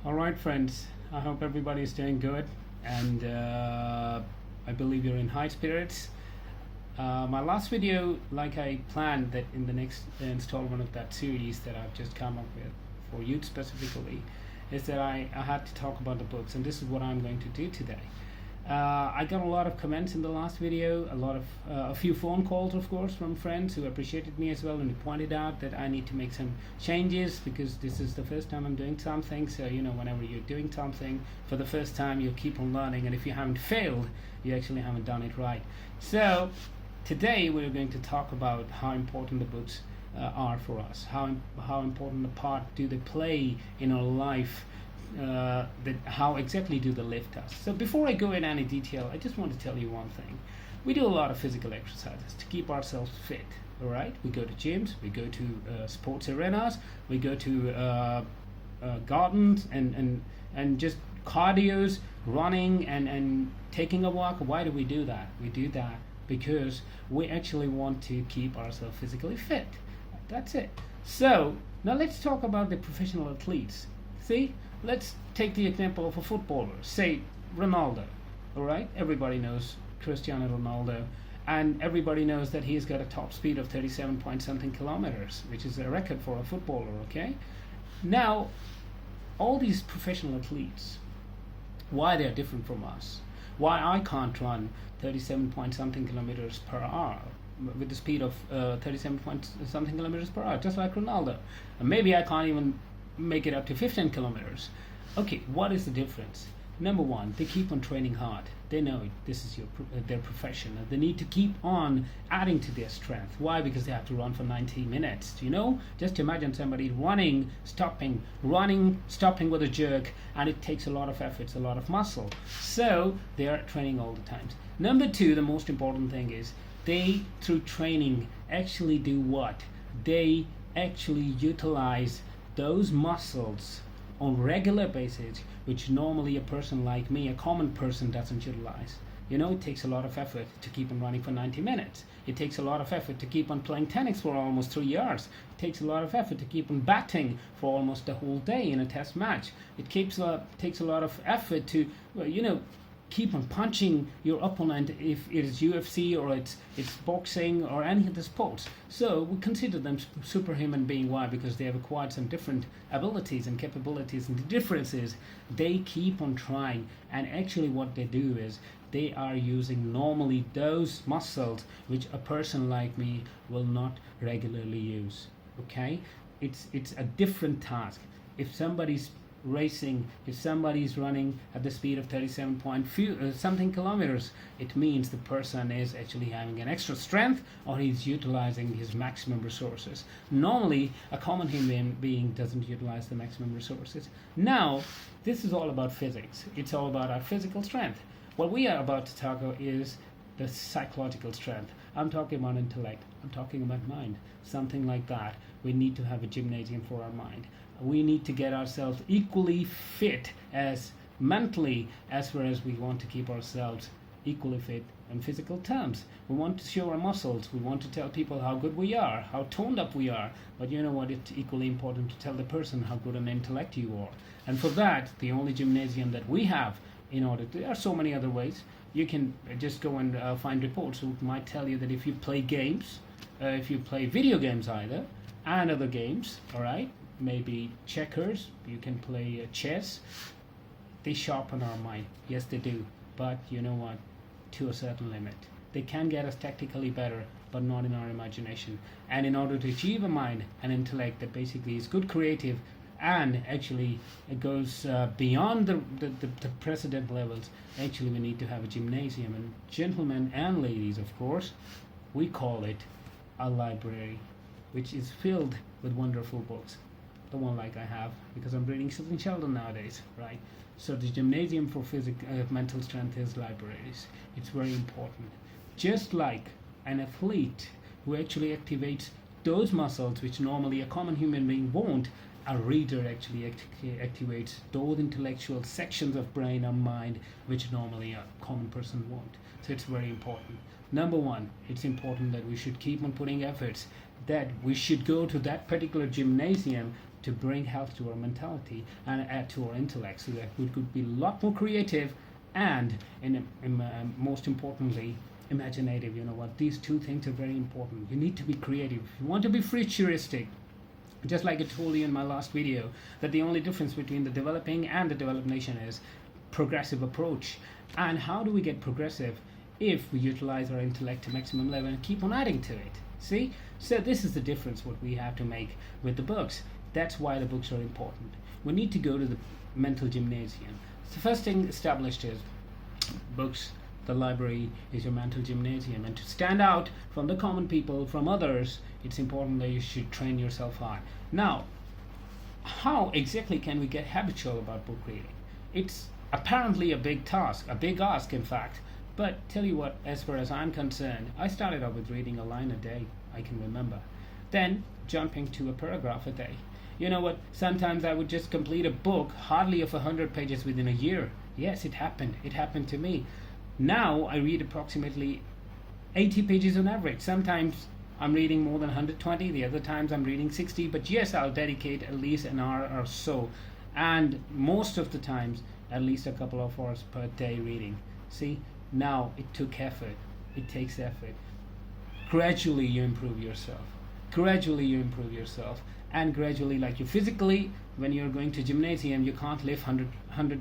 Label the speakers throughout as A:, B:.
A: All right, friends. I hope everybody is doing good, and I believe you're in high spirits. My last video, like I planned that in the next installment of that series that I've just come up with for youth specifically, is that I had to talk about the books, and this is what I'm going to do today. I got a lot of comments in the last video, a few phone calls, of course, from friends who appreciated me as well, and who pointed out that I need to make some changes because this is the first time I'm doing something. So whenever you're doing something for the first time, you keep on learning, and if you haven't failed, you actually haven't done it right. So today we're going to talk about how important the books are for us. How important a part do they play in our life? How exactly do they lift us? So before I go in any detail, I just want to tell you one thing. We do a lot of physical exercises to keep ourselves fit. All right, we go to gyms, we go to sports arenas, we go to gardens and just cardios, running and taking a walk. Why do we do that? We do that because we actually want to keep ourselves physically fit. That's it. So now let's talk about the professional athletes. See, let's take the example of a footballer, say Ronaldo. All right, everybody knows Cristiano Ronaldo, and everybody knows that he's got a top speed of 37 point something kilometers, which is a record for a footballer. Okay, now all these professional athletes, why they're different from us, why I can't run 37 point something kilometers per hour with the speed of 37 point something kilometers per hour, just like Ronaldo, and maybe I can't even make it up to 15 kilometers. Okay, what is the difference? Number one, they keep on training hard. They know this is their profession, and they need to keep on adding to their strength. Why? Because they have to run for 90 minutes. Just imagine somebody running, stopping with a jerk, and it takes a lot of effort, it's a lot of muscle. So they are training all the time. Number two, the most important thing is they, through training, actually do what? They actually utilize those muscles on regular basis, which normally a person like me, a common person, doesn't utilize. It takes a lot of effort to keep on running for 90 minutes. It takes a lot of effort to keep on playing tennis for almost 3 hours. It takes a lot of effort to keep on batting for almost the whole day in a test match. It takes a lot of effort to, keep on punching your opponent if it is UFC or it's boxing or any of the sports. So we consider them superhuman being. Why? Because they have acquired some different abilities and capabilities, and the difference is they keep on trying, and actually what they do is they are using normally those muscles which a person like me will not regularly use. Okay, it's a different task. If somebody's racing, if somebody's running at the speed of 37 point something kilometers, it means the person is actually having an extra strength, or he's utilizing his maximum resources. Normally a common human being doesn't utilize the maximum resources. Now this is all about physics. It's all about our physical strength. What we are about to talk about is the psychological strength. I'm talking about intellect, I'm talking about mind, something like that. We need to have a gymnasium for our mind. We need to get ourselves equally fit as mentally, as well as we want to keep ourselves equally fit in physical terms. We want to show our muscles. We want to tell people how good we are, how toned up we are. But you know what? It's equally important to tell the person how good an intellect you are. And for that, the only gymnasium that we have, there are so many other ways. You can just go and find reports who might tell you that if you play games, if you play video games either, and other games, all right, maybe checkers, you can play chess, they sharpen our mind. Yes, they do. But you know what? To a certain limit. They can get us tactically better, but not in our imagination. And in order to achieve a mind, an intellect that basically is good creative, and actually it goes beyond the precedent levels, actually we need to have a gymnasium. And gentlemen and ladies, of course, we call it a library, which is filled with wonderful books. The one like I have, because I'm reading Susan Sheldon nowadays, right? So the gymnasium for mental strength is libraries. It's very important. Just like an athlete who actually activates those muscles which normally a common human being won't, a reader actually activates those intellectual sections of brain or mind which normally a common person won't. So it's very important. Number one, it's important that we should keep on putting efforts, that we should go to that particular gymnasium to bring health to our mentality and add to our intellect, so that we could be a lot more creative and, most importantly, imaginative. You know what? These two things are very important. You need to be creative. If you want to be futuristic, just like I told you in my last video, that the only difference between the developing and the developed nation is progressive approach. And how do we get progressive? If we utilize our intellect to maximum level and keep on adding to it. See? So this is the difference what we have to make with the books. That's why the books are important. We need to go to the mental gymnasium. The first thing established is books. The library is your mental gymnasium, and to stand out from the common people, from others, it's important that you should train yourself hard. Now, how exactly can we get habitual about book reading? It's apparently a big task, a big ask in fact. But tell you what, as far as I'm concerned, I started out with reading a line a day, I can remember. Then jumping to a paragraph a day. You know what, sometimes I would just complete a book hardly of 100 pages within a year. Yes, it happened to me. Now I read approximately 80 pages on average. Sometimes I'm reading more than 120, the other times I'm reading 60, but yes, I'll dedicate at least an hour or so. And most of the times, at least a couple of hours per day reading. See? Now it took effort. It takes effort. Gradually you improve yourself. And gradually, like you physically, when you're going to gymnasium, you can't lift 100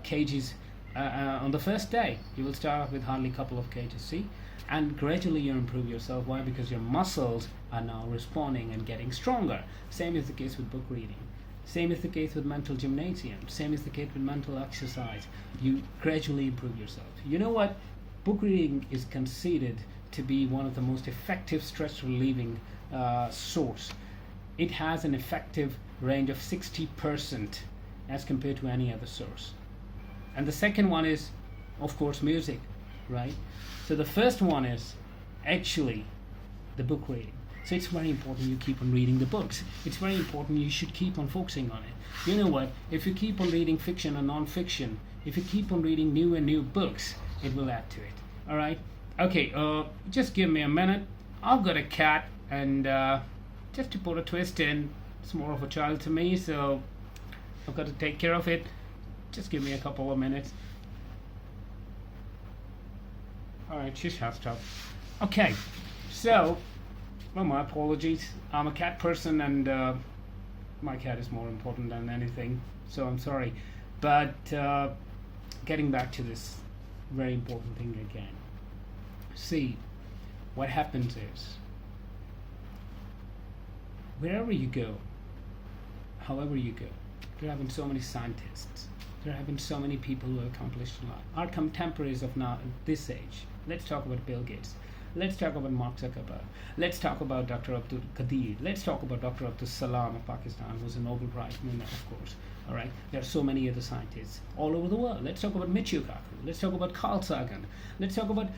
A: kgs on the first day. You will start off with hardly a couple of kgs, see? And gradually you improve yourself. Why? Because your muscles are now responding and getting stronger. Same is the case with book reading. Same is the case with mental gymnasium. Same is the case with mental exercise. You gradually improve yourself. You know what? Book reading is considered to be one of the most effective stress relieving source. It has an effective range of 60% as compared to any other source. And the second one is, of course, music, right? So the first one is actually the book reading. So it's very important you keep on reading the books. It's very important you should keep on focusing on it. You know what? If you keep on reading fiction and non-fiction, if you keep on reading new and new books, it will add to it. All right? Okay, just give me a minute. I've got a cat, and just to put a twist in, it's more of a child to me, so I've got to take care of it. Just give me a couple of minutes. All right, she's housed up. Okay, so, well, my apologies. I'm a cat person, and my cat is more important than anything, so I'm sorry. But getting back to this very important thing again. See, what happens is, wherever you go, however you go, there have been so many scientists, there have been so many people who have accomplished a lot. Our contemporaries of now, this age, let's talk about Bill Gates, let's talk about Mark Zuckerberg, let's talk about Dr. Abdul Qadir, let's talk about Dr. Abdul Salam of Pakistan, who's a Nobel Prize winner, of course. All right, there are so many other scientists all over the world. Let's talk about Michio Kaku, let's talk about Carl Sagan, let's talk about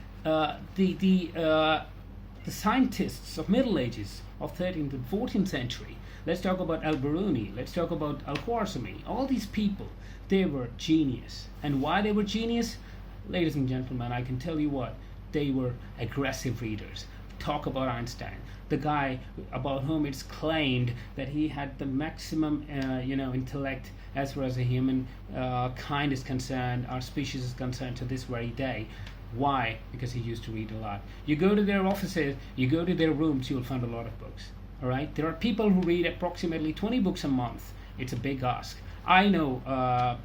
A: the scientists of Middle Ages, of 13th and 14th century. Let's talk about Al-Biruni, let's talk about Al-Khwarizmi. All these people, they were genius. And why they were genius? Ladies and gentlemen, I can tell you what, they were aggressive readers. Talk about Einstein, the guy about whom it's claimed that he had the maximum intellect as far as a human kind is concerned, our species is concerned, to this very day. Why? Because he used to read a lot. You go to their offices, you go to their rooms, you'll find a lot of books. All right, there are people who read approximately 20 books a month. It's a big ask. I know. I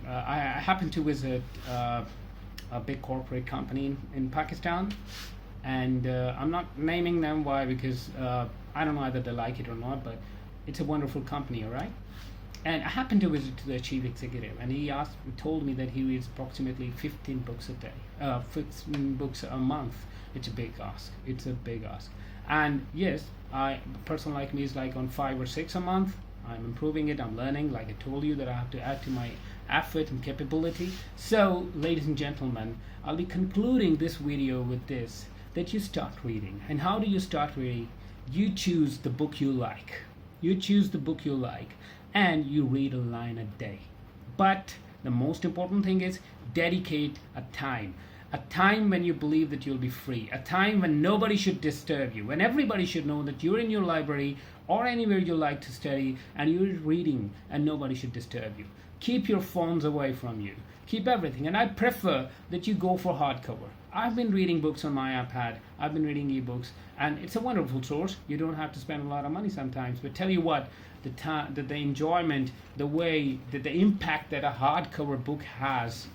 A: happened to visit a big corporate company in Pakistan, and I'm not naming them. Why? Because I don't know whether they like it or not, but it's a wonderful company. All right. And I happened to visit the chief executive, and he told me that he reads approximately 15 books a day, 15 books a month. It's a big ask. It's a big ask. And yes, a person like me is like on 5 or 6 a month. I'm improving it. I'm learning. Like I told you, that I have to add to my effort and capability. So, ladies and gentlemen, I'll be concluding this video with this: that you start reading. And how do you start reading? You choose the book you like. You choose the book you like. And you read a line a day. But the most important thing is dedicate a time. a time when you believe that you'll be free, a time when nobody should disturb you, when everybody should know that you're in your library or anywhere you like to study and you're reading and nobody should disturb you. Keep your phones away from you. Keep everything. And I prefer that you go for hardcover. I've been reading books on my iPad. I've been reading ebooks, and it's a wonderful source. You don't have to spend a lot of money sometimes. But tell you what, the enjoyment, the way, the impact that a hardcover book has,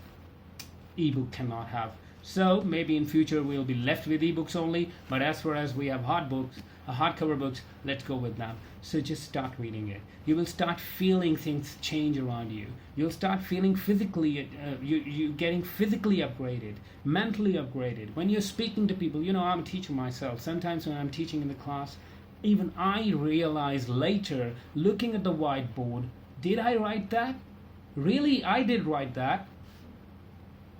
A: ebook cannot have. So maybe in future we'll be left with ebooks only, but as far as we have hardcover books, let's go with them. So just start reading it. You will start feeling things change around you. You'll start feeling physically, you getting physically upgraded, mentally upgraded. When you're speaking to people, I'm a teacher myself. Sometimes when I'm teaching in the class, even I realize later, looking at the whiteboard, did I write that? Really, I did write that.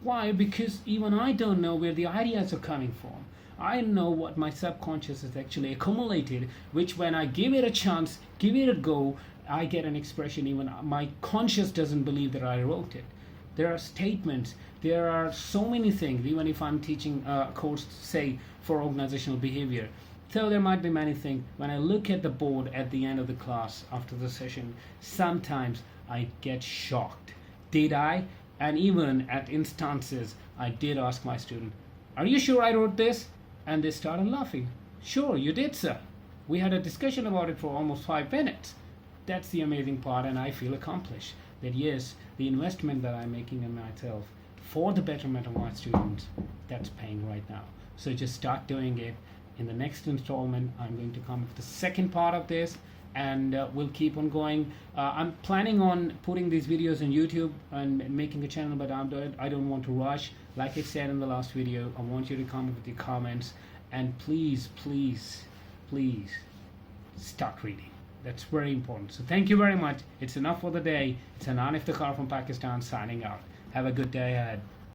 A: Why? Because even I don't know where the ideas are coming from. I know what my subconscious has actually accumulated, which when I give it a chance, give it a go, I get an expression even my conscious doesn't believe that I wrote it. There are statements, there are so many things, even if I'm teaching a course, say, for organizational behavior. So there might be many things. When I look at the board at the end of the class, after the session, sometimes I get shocked. Did I? And even at instances, I did ask my student, "Are you sure I wrote this?" And they started laughing. "Sure, you did, sir. We had a discussion about it for almost 5 minutes." That's the amazing part, and I feel accomplished. That yes, the investment that I'm making in myself for the betterment of my students, that's paying right now. So just start doing it. In the next installment, I'm going to come with the second part of this, and we'll keep on going. I'm planning on putting these videos on YouTube and making a channel, but I don't want to rush. Like I said in the last video, I want you to comment with your comments, and please start reading. That's very important. So thank you very much. It's enough for the day. It's Hanan Iftekhar from Pakistan signing out. Have a good day ahead.